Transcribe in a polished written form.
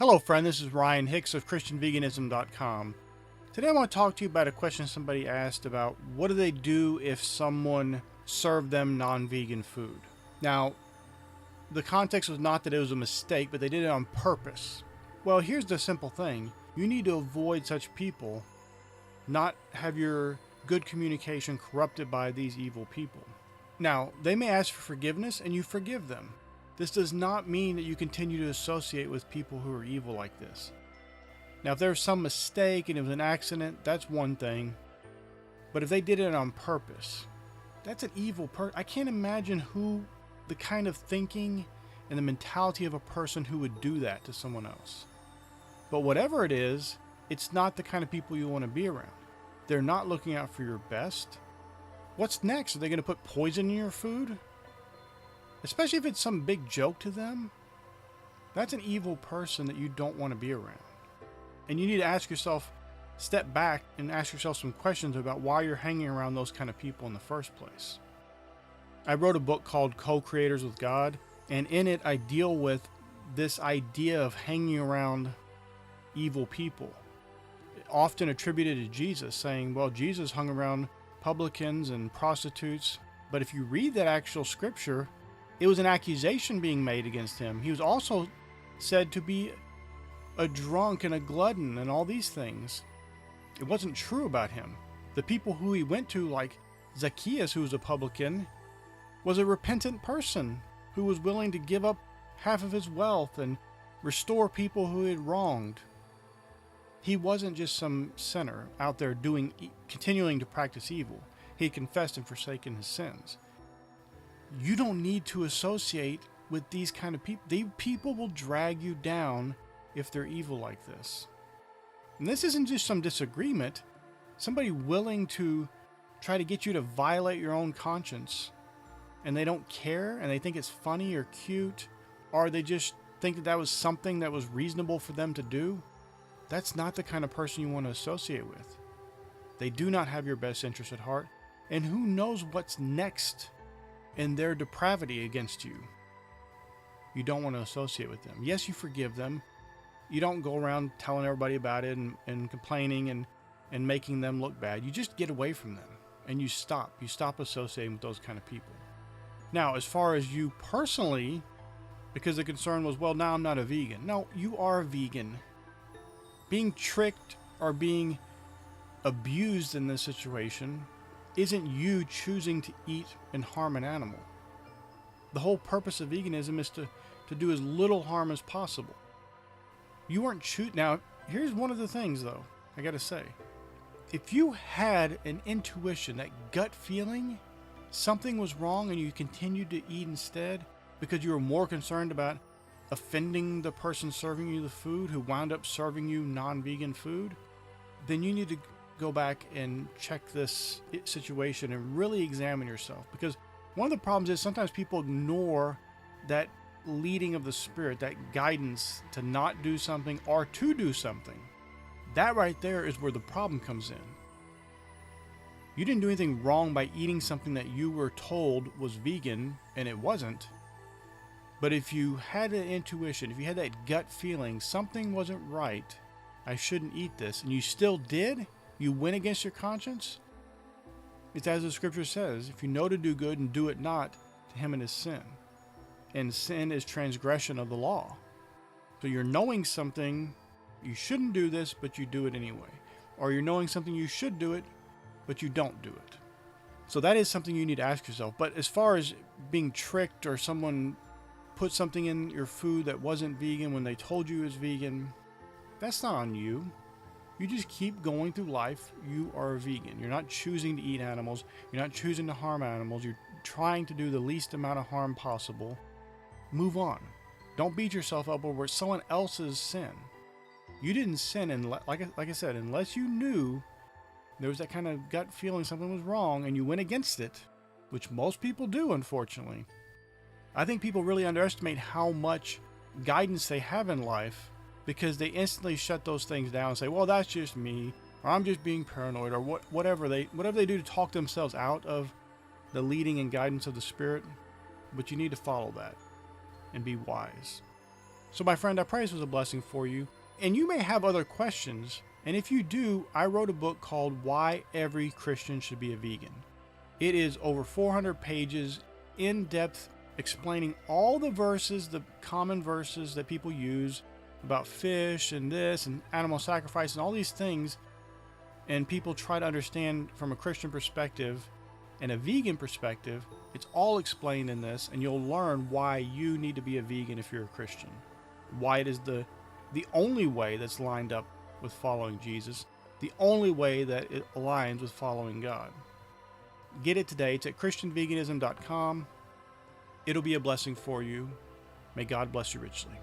Hello, friend. This is Ryan Hicks of ChristianVeganism.com. Today, I want to talk to you about a question somebody asked about what do they do if someone served them non vegan food? Now, the context was not that it was a mistake, but they did it on purpose. Well, here's the simple thing you need to avoid such people, not have your good communication corrupted by these evil people. Now, they may ask for forgiveness and you forgive them. This does not mean that you continue to associate with people who are evil like this. Now, if there was some mistake and it was an accident, that's one thing. But if they did it on purpose, that's an evil person. I can't imagine the kind of thinking and the mentality of a person who would do that to someone else. But whatever it is, it's not the kind of people you want to be around. They're not looking out for your best. What's next? Are they going to put poison in your food? Especially if it's some big joke to them. That's an evil person that you don't want to be around. And you need to ask yourself, step back and ask yourself some questions about why you're hanging around those kind of people in the first place. I wrote a book called Co-Creators with God, and in it I deal with this idea of hanging around evil people, often attributed to Jesus, saying, well, Jesus hung around publicans and prostitutes. But if you read that actual scripture, it was an accusation being made against him. He was also said to be a drunk and a glutton and all these things. It wasn't true about him. The people who he went to, like Zacchaeus, who was a publican, was a repentant person who was willing to give up half of his wealth and restore people who he had wronged. He wasn't just some sinner out there continuing to practice evil. He had confessed and forsaken his sins. You don't need to associate with these kind of people. These people will drag you down if they're evil like this. And this isn't just some disagreement. Somebody willing to try to get you to violate your own conscience, and they don't care, and they think it's funny or cute, or they just think that was something that was reasonable for them to do. That's not the kind of person you want to associate with. They do not have your best interest at heart, and who knows what's next in their depravity against you. You don't want to associate with them. Yes, you forgive them. You don't go around telling everybody about it and complaining and making them look bad. You just get away from them and you stop. You stop associating with those kind of people. Now, as far as you personally, because the concern was, well, now I'm not a vegan. No, you are a vegan. Being tricked or being abused in this situation isn't you choosing to eat and harm an animal. The whole purpose of veganism is to do as little harm as possible. You weren't choosing. Now, here's one of the things, though, I gotta say. If you had an intuition, that gut feeling, something was wrong and you continued to eat instead because you were more concerned about offending the person serving you the food who wound up serving you non-vegan food, then you need to go back and check this situation and really examine yourself. Because one of the problems is sometimes people ignore that leading of the Spirit, that guidance to not do something or to do something. That right there is where the problem comes in. You didn't do anything wrong by eating something that you were told was vegan and it wasn't. But if you had an intuition, if you had that gut feeling, something wasn't right, I shouldn't eat this, and you still did, you went against your conscience, it's as the scripture says, if you know to do good and do it not, to him it is sin. And sin is transgression of the law. So you're knowing something, you shouldn't do this, but you do it anyway. Or you're knowing something you should do it, but you don't do it. So that is something you need to ask yourself. But as far as being tricked or someone put something in your food that wasn't vegan when they told you it was vegan, that's not on you. You just keep going through life. You are a vegan. You're not choosing to eat animals. You're not choosing to harm animals. You're trying to do the least amount of harm possible. Move on. Don't beat yourself up over someone else's sin. You didn't sin, and like I said, unless you knew there was that kind of gut feeling something was wrong and you went against it, which most people do, unfortunately. I think people really underestimate how much guidance they have in life because they instantly shut those things down and say, well, that's just me, or I'm just being paranoid, or whatever they do to talk themselves out of the leading and guidance of the Spirit. But you need to follow that and be wise. So my friend, I pray this was a blessing for you. And you may have other questions. And if you do, I wrote a book called Why Every Christian Should Be a Vegan. It is over 400 pages, in depth, explaining all the verses, the common verses that people use about fish and this and animal sacrifice and all these things. And people try to understand from a Christian perspective and a vegan perspective. It's all explained in this, and you'll learn why you need to be a vegan if you're a Christian. Why it is the only way that's lined up with following Jesus, the only way that it aligns with following God. Get it today. It's at christianveganism.com. It'll be a blessing for you. May God bless you richly.